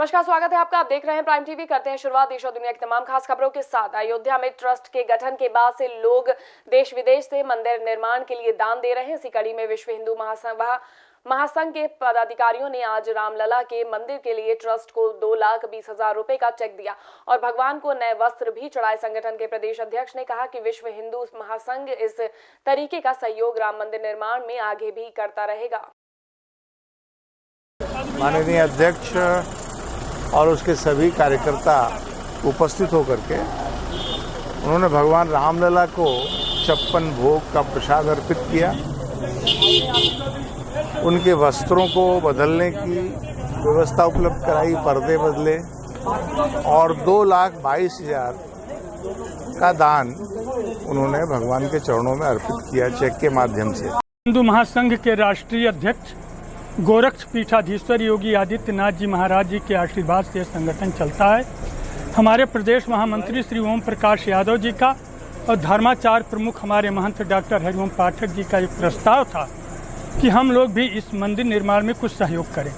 नमस्कार, स्वागत है आपका। आप देख रहे हैं प्राइम टीवी। करते हैं शुरुआत देश और दुनिया की तमाम खास खबरों के साथ। अयोध्या में ट्रस्ट के गठन के बाद से लोग देश विदेश से मंदिर निर्माण के लिए दान दे रहे हैं। इसी कड़ी में विश्व हिंदू महासंघ के पदाधिकारियों ने आज रामलला के मंदिर के लिए ट्रस्ट को 2,20,000 रुपए का चेक दिया और भगवान को नए वस्त्र भी चढ़ाए। संगठन के प्रदेश अध्यक्ष ने कहा कि विश्व हिंदू महासंघ इस तरीके का सहयोग राम मंदिर निर्माण में आगे भी करता रहेगा। माननीय अध्यक्ष और उसके सभी कार्यकर्ता उपस्थित होकर के उन्होंने भगवान रामलला को 56 भोग का प्रसाद अर्पित किया। उनके वस्त्रों को बदलने की व्यवस्था उपलब्ध कराई, पर्दे बदले और 2,22,000 का दान उन्होंने भगवान के चरणों में अर्पित किया चेक के माध्यम से। हिंदू महासंघ के राष्ट्रीय अध्यक्ष गोरक्ष पीठाधीश्वर योगी आदित्यनाथ जी महाराज जी के आशीर्वाद से संगठन चलता है। हमारे प्रदेश महामंत्री श्री ओम प्रकाश यादव जी का और धर्माचार्य प्रमुख हमारे महंत डॉक्टर हरिओम पाठक जी का एक प्रस्ताव था कि हम लोग भी इस मंदिर निर्माण में कुछ सहयोग करें।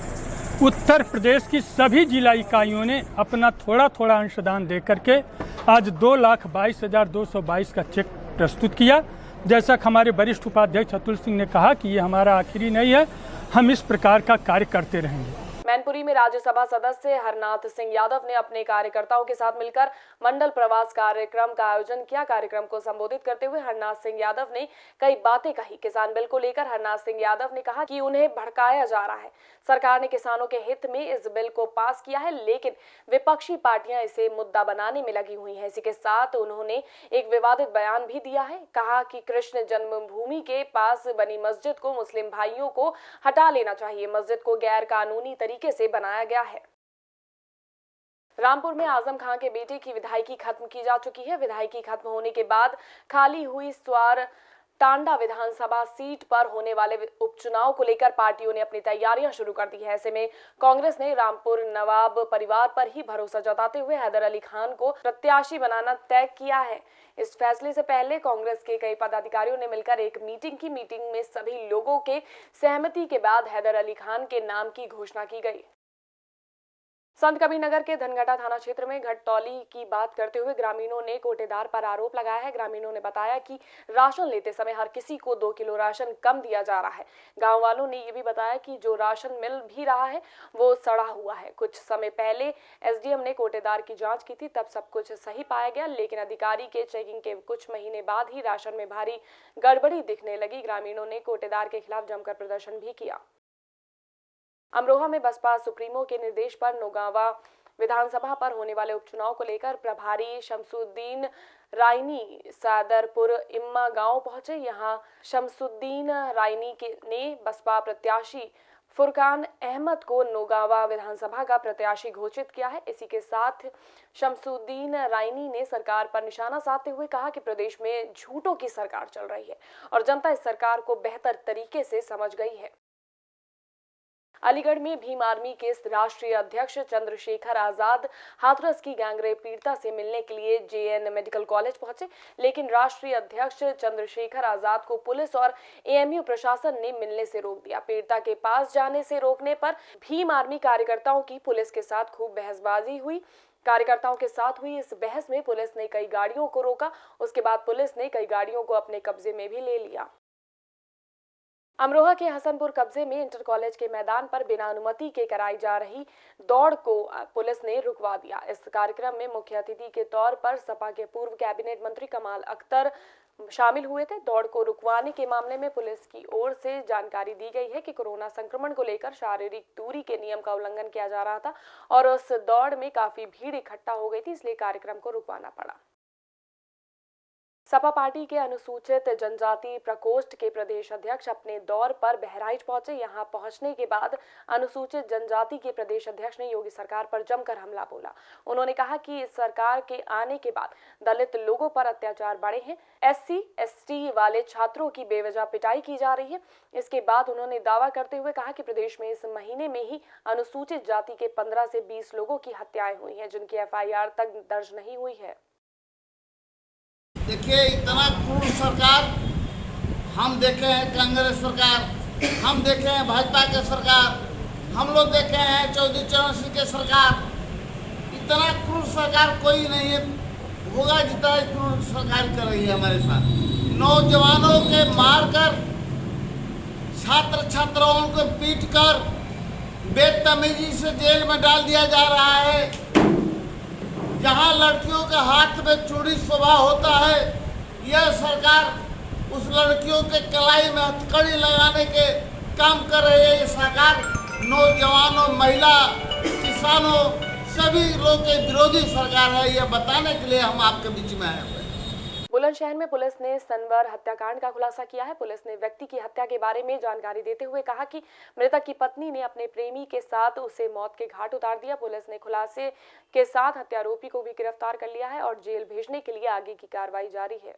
उत्तर प्रदेश की सभी जिला इकाइयों ने अपना थोड़ा थोड़ा अंशदान दे करके आज 2,22,222 का चेक प्रस्तुत किया। जैसा कि हमारे वरिष्ठ उपाध्यक्ष अतुल सिंह ने कहा कि ये हमारा आखिरी नहीं है, हम इस प्रकार का कार्य करते रहेंगे। मैनपुरी में राज्यसभा सदस्य हरनाथ सिंह यादव ने अपने कार्यकर्ताओं के साथ मिलकर मंडल प्रवास कार्यक्रम का आयोजन किया। कार्यक्रम को संबोधित करते हुए हरनाथ सिंह यादव ने कई बातें कही। किसान बिल को लेकर हरनाथ सिंह यादव ने कहा कि उन्हें भड़काया जा रहा है। सरकार ने किसानों के हित में इस बिल को पास किया है, लेकिन विपक्षी पार्टियां इसे मुद्दा बनाने में लगी हुई हैं। इसी के साथ उन्होंने एक विवादित बयान भी दिया है। कहा कि कृष्ण जन्मभूमि के पास बनी मस्जिद को मुस्लिम भाइयों को हटा लेना चाहिए। मस्जिद को गैर कानूनी तरीके से बनाया गया है। रामपुर में आजम खां के बेटे की विधायकी खत्म की जा चुकी है। विधायकी खत्म होने के बाद खाली हुई स्वार टांडा विधानसभा सीट पर होने वाले उपचुनाव को लेकर पार्टियों ने अपनी तैयारियां शुरू कर दी है। ऐसे में कांग्रेस ने रामपुर नवाब परिवार पर ही भरोसा जताते हुए हैदर अली खान को प्रत्याशी बनाना तय किया है। इस फैसले से पहले कांग्रेस के कई पदाधिकारियों ने मिलकर एक मीटिंग की। मीटिंग में सभी लोगों के सहमति के बाद हैदर अली खान के नाम की घोषणा की गई। संत कबीरनगर के धनघटा थाना क्षेत्र में घटतौली की बात करते हुए ग्रामीणों ने कोटेदार पर आरोप लगाया है। ग्रामीणों ने बताया कि राशन लेते समय हर किसी को 2 किलो राशन कम दिया जा रहा है। गांव वालों ने ये भी बताया कि जो राशन मिल भी रहा है वो सड़ा हुआ है। कुछ समय पहले एसडीएम ने कोटेदार की जांच की थी, तब सब कुछ सही पाया गया, लेकिन अधिकारी के चेकिंग के कुछ महीने बाद ही राशन में भारी गड़बड़ी दिखने लगी। ग्रामीणों ने कोटेदार के खिलाफ जमकर प्रदर्शन भी किया। अमरोहा में बसपा सुप्रीमो के निर्देश पर नौगावा विधानसभा पर होने वाले उपचुनाव को लेकर प्रभारी शमसुद्दीन रायनी सादरपुर इम्मा गांव पहुंचे। यहां शमसुद्दीन रायनी ने बसपा प्रत्याशी फुरकान अहमद को नौगावा विधानसभा का प्रत्याशी घोषित किया है। इसी के साथ शमसुद्दीन रायनी ने सरकार पर निशाना साधते हुए कहा कि प्रदेश में झूठों की सरकार चल रही है और जनता इस सरकार को बेहतर तरीके से समझ गई है। अलीगढ़ में भीम आर्मी के राष्ट्रीय अध्यक्ष चंद्रशेखर आजाद हाथरस की गैंगरेप पीड़िता से मिलने के लिए जेएन मेडिकल कॉलेज पहुंचे, लेकिन राष्ट्रीय अध्यक्ष चंद्रशेखर आजाद को पुलिस और एएमयू प्रशासन ने मिलने से रोक दिया। पीड़िता के पास जाने से रोकने पर भीम आर्मी कार्यकर्ताओं की पुलिस के साथ खूब बहसबाजी हुई। कार्यकर्ताओं के साथ हुई इस बहस में पुलिस ने कई गाड़ियों को रोका। उसके बाद पुलिस ने कई गाड़ियों को अपने कब्जे में भी ले लिया। अमरोहा के हसनपुर कब्जे में इंटर कॉलेज के मैदान पर बिना अनुमति के कराई जा रही दौड़ को पुलिस ने रुकवा दिया। इस कार्यक्रम में मुख्य अतिथि के तौर पर सपा के पूर्व कैबिनेट मंत्री कमाल अख्तर शामिल हुए थे। दौड़ को रुकवाने के मामले में पुलिस की ओर से जानकारी दी गई है कि कोरोना संक्रमण को लेकर शारीरिक दूरी के नियम का उल्लंघन किया जा रहा था और उस दौड़ में काफी भीड़ इकट्ठा हो गई थी, इसलिए कार्यक्रम को रुकवाना पड़ा। सपा पार्टी के अनुसूचित जनजाति प्रकोष्ठ के प्रदेश अध्यक्ष अपने दौर पर बहराइच पहुंचे। यहां पहुंचने के बाद अनुसूचित जनजाति के प्रदेश अध्यक्ष ने योगी सरकार पर जमकर हमला बोला। उन्होंने कहा कि इस सरकार के आने के बाद दलित लोगों पर अत्याचार बढ़े हैं। एससी एसटी वाले छात्रों की बेवजह पिटाई की जा रही है। इसके बाद उन्होंने दावा करते हुए कहा कि प्रदेश में इस महीने में ही अनुसूचित जाति के 15 से 20 लोगों की हत्याएं हुई हैं, जिनकी एफआईआर तक दर्ज नहीं हुई है। देखिए, इतना क्रूर सरकार हम देखे हैं, कांग्रेस सरकार हम देखे हैं, भाजपा की सरकार, हम लोग देखे हैं चौधरी चरण सिंह के सरकार, इतना क्रूर सरकार कोई नहीं है होगा जितना क्रूर सरकार कर रही है हमारे साथ। नौजवानों के मारकर, छात्र छात्राओं को पीटकर बेतमीजी से जेल में डाल दिया जा रहा है। जहां लड़कियों के हाथ में चूड़ी शोभा होता है, यह सरकार उस लड़कियों के कलाई में हथकड़ी लगाने के काम कर रही है। ये सरकार नौजवानों, महिला, किसानों, सभी लोगों के विरोधी सरकार है। यह बताने के लिए हम आपके बीच में आए हुए हैं। बुलंदशहर में पुलिस ने सनवर हत्याकांड का खुलासा किया है। पुलिस ने व्यक्ति की हत्या के बारे में जानकारी देते हुए कहा कि मृतक की पत्नी ने अपने प्रेमी के साथ उसे मौत के घाट उतार दिया। पुलिस ने खुलासे के साथ हत्यारोपी को भी गिरफ्तार कर लिया है और जेल भेजने के लिए आगे की कार्रवाई जारी है।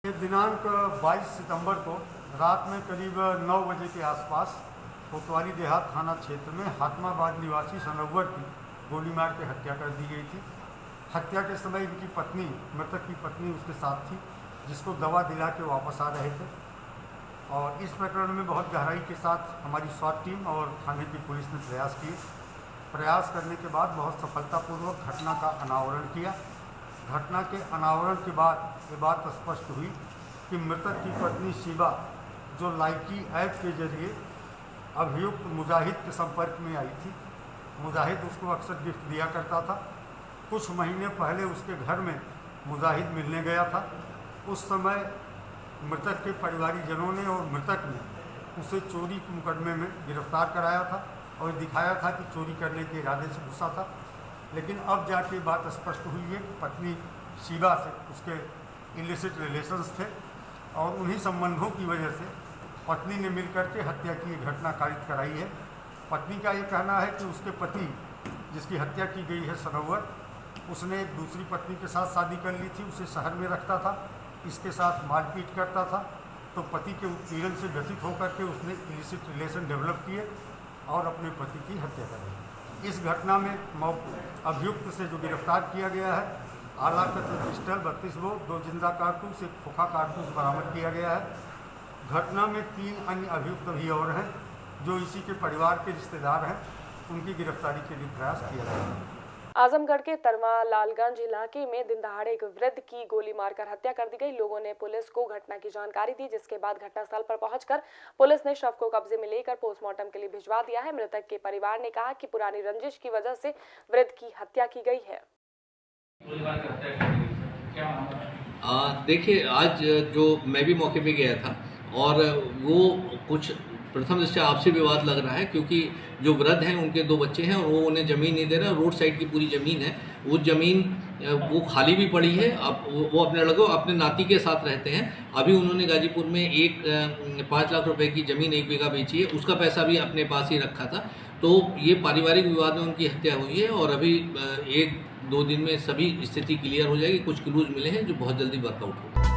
दिनांक 22 सितंबर को रात में करीब 9 बजे के आसपास कोतवाली देहात थाना क्षेत्र में हातमाबाद निवासी सनवर की गोली मार के हत्या कर दी गई थी। हत्या के समय इनकी पत्नी, मृतक की पत्नी उसके साथ थी, जिसको दवा दिला के वापस आ रहे थे। और इस प्रकरण में बहुत गहराई के साथ हमारी स्वाट टीम और थाने की पुलिस ने प्रयास किए। प्रयास करने के बाद बहुत सफलतापूर्वक घटना का अनावरण किया। घटना के अनावरण के बाद ये बात स्पष्ट हुई कि मृतक की पत्नी शिवा, जो लाइकी ऐप के जरिए अभियुक्त मुजाहिद के संपर्क में आई थी, मुजाहिद उसको अक्सर गिफ्ट दिया करता था। कुछ महीने पहले उसके घर में मुजाहिद मिलने गया था। उस समय मृतक के परिवारीजनों ने और मृतक ने उसे चोरी के मुकदमे में गिरफ्तार कराया था और दिखाया था कि चोरी करने के इरादे से घुसा था। लेकिन अब जाके बात स्पष्ट हुई है कि पत्नी शिवा से उसके इलिसिट रिलेशंस थे और उन्हीं संबंधों की वजह से पत्नी ने मिलकर के हत्या की घटना कारित कराई है। पत्नी का ये कहना है कि उसके पति, जिसकी हत्या की गई है सनवर, उसने एक दूसरी पत्नी के साथ शादी कर ली थी, उसे शहर में रखता था, इसके साथ मारपीट करता था। तो पति के उत्पीड़न से व्यथित होकर के उसने इलिसिट रिलेशन डेवलप किए और अपने पति की हत्या कर दी। इस घटना में अभियुक्त से जो गिरफ्तार किया गया है, आला कत्ल पिस्टल 32 बोर, 2 जिंदा कारतूस, 1 खोखा कारतूस बरामद किया गया है। घटना में 3 अन्य अभियुक्त भी और हैं जो इसी के परिवार के रिश्तेदार हैं। उनकी गिरफ्तारी के लिए प्रयास किया जा रहा है। आजमगढ़ के तरवा लालगंज इलाके में दिन दहाड़े एक वृद्ध की गोली मारकर हत्या कर दी गई। लोगों ने पुलिस को घटना की जानकारी दी, जिसके बाद घटनास्थल पर पहुंचकर पुलिस ने शव को कब्जे में लेकर पोस्टमार्टम के लिए भिजवा दिया है। मृतक के परिवार ने कहा कि पुरानी रंजिश की वजह से वृद्ध की हत्या की गई है। देखिए, आज जो मैं भी मौके पे गया था और वो कुछ प्रथम दृष्टया आपसी विवाद लग रहा है, क्योंकि जो वृद्ध हैं उनके 2 बच्चे हैं और वो उन्हें ज़मीन नहीं दे रहे। रोड साइड की पूरी ज़मीन है, वो ज़मीन वो खाली भी पड़ी है। अब वो अपने लड़कों, अपने नाती के साथ रहते हैं। अभी उन्होंने गाजीपुर में 5 लाख रुपए की ज़मीन 1 बीघा बेची है, उसका पैसा भी अपने पास ही रखा था। तो ये पारिवारिक विवाद में उनकी हत्या हुई है और अभी 1-2 दिन में सभी स्थिति क्लियर हो जाएगी। कुछ क्लूज मिले हैं जो बहुत जल्दी वर्कआउट होगा।